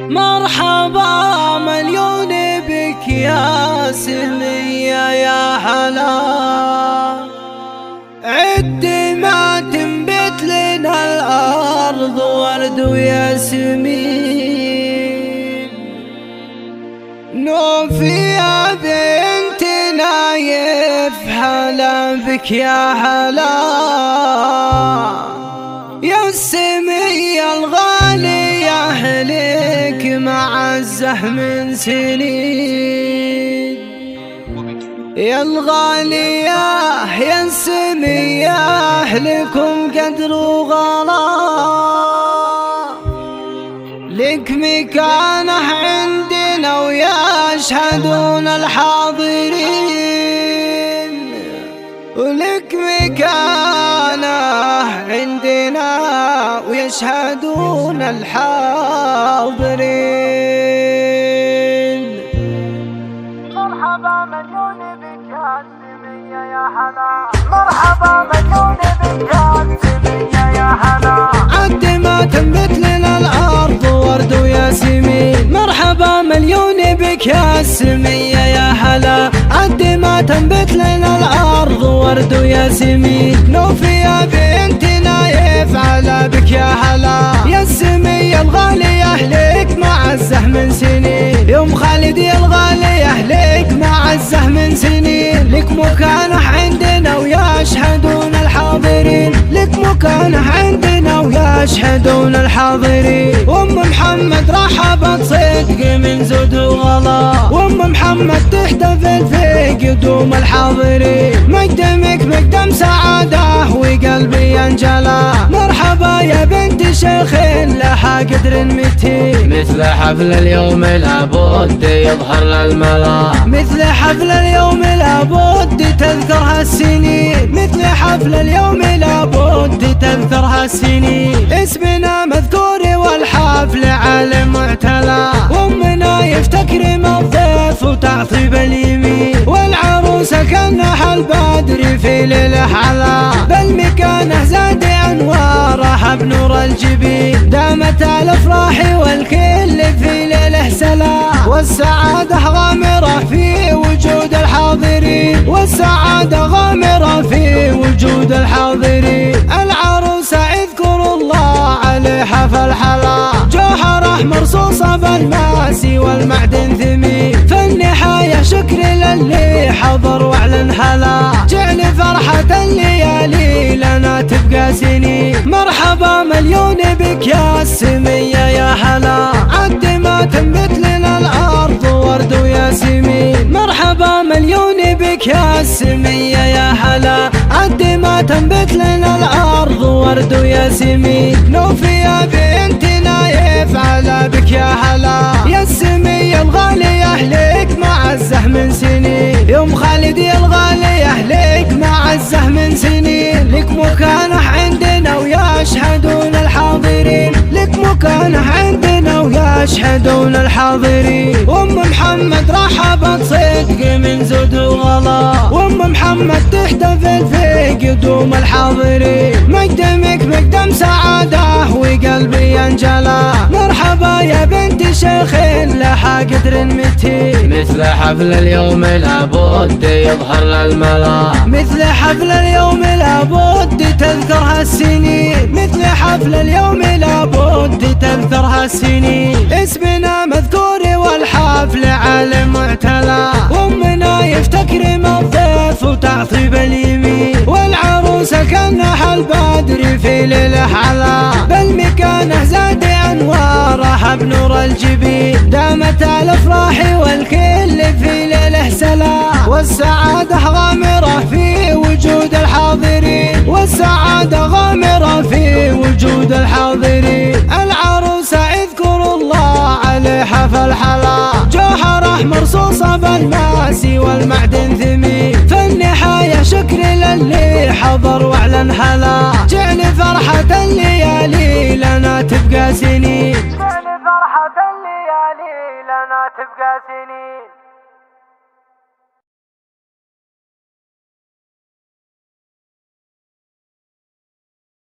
مرحبا مليون بك يا سمية يا حلا، عد ما تنبت لنا الأرض ورد وياسمين، نوفي يا بنت نايف حلا بك يا حلا، يا السمية الغالية أهلك معزه من سنين، يا الغالية يا السمية أهلكم قدر وغلا، لك مكانه عندنا ويشهدون الحاضرين، ولك مكانه عندنا ويشهدون الحاضرين. مرحبا مليون بك يا سمية يا حلا، مرحبا مليون بك يا سمية يا حلا، عد ما تنبت لنا الأرض ورد وياسمين. مرحبا مليون بك يا سمية يا حلا، عد ما تنبت لنا الأرض ورد وياسمين، نوفي يا بنت نايف على بك يا حلا، يا السمية الغالية أهلك معزه من سنين، يوم خالد يا الغالية أهلك معزه من سنين، لك مكانه عندنا ويشهدون الحاضرين، لك مكانه عندنا ويشهدون الحاضرين. وام محمد رحبت صدق من زود وغلا، وام محمد تحتفل في قدوم الحاضرين، مقدمك مقدم سعاده وقلبي انجلى، مرحبا يا بنت شيخ لها قدر متين، مثل حفل اليوم لابد يظهر للملا، مثل حفل اليوم لابد تذكرها السنين، مثل حفل اليوم لابد تذكرها السنين، اسمنا مذكور والحفل على معتلى، وامنا يفتكرم الضيف وتعطيب اليمين، والعروسة كانها البدر في ليله حلا، بل مكانه زاد انوارها بنور الجبين، دامت الافراح والكل في ليله سلا، والسعادة غامرة في وجود الحاضرين، والسعادة غامرة في وجود الحاضرين، العروسة اذكروا الله عليها فالحلا، جوهره مرصوصة بالماس والمعدن ثمين، فالنهاية شكر للي حضر واعلن هلا، جعل فرحة الليالي لنا تبقى سنين. مرحبا مليون بك يا السمية يا هلا، عد ما تنبت لنا الأرض ورد وياسمين. مرحبا مليون بك يا السمية يا هلا، عد ما تنبت لنا الأرض ورد وياسمين، نوفي يا بنت نايف على بك يا هلا، يا السمية الغالية أهلك معزه من سنين، يوم خالد يا الغالية أهلك معزه من سنين، لك مكانه عندنا ويشهدون الحاضرين، لك مكانه عندنا ويشهدون الحاضرين. وام محمد رحبت صدق من زود وغلا، وام محمد تحتفل في قدوم الحاضرين، مقدمك مقدم سعاده وقلبي انجلى، مرحبا يا بنت شيخ لها قدر متين، مثل حفل اليوم لابد يظهر للملا، مثل حفل اليوم لابد تذكرها السنين، مثل حفل اليوم لابد تذكرها السنين، اسمنا مذكور والحفل على معتلى، وامنا يفتكرم الضيف وتعطيب اليمين، والعروسة كانها البدر في ليله حلا، بل مكانه زاد انوارها بنور الجبين، دامت الافراح والكل في ليله سلا، والسعادة غامرة في وجود الحاضرين، والسعادة غامرة في وجود الحاضرين، العروسة اذكروا الله عليها فالحلا، جوهره مرصوصة بالماس والمعدن ثمين، فالنهاية شكر للي حضر واعلن هلا، جعل فرحة الليالي لنا تبقى سنين، جعل فرحة الليالي لنا تبقى سنين.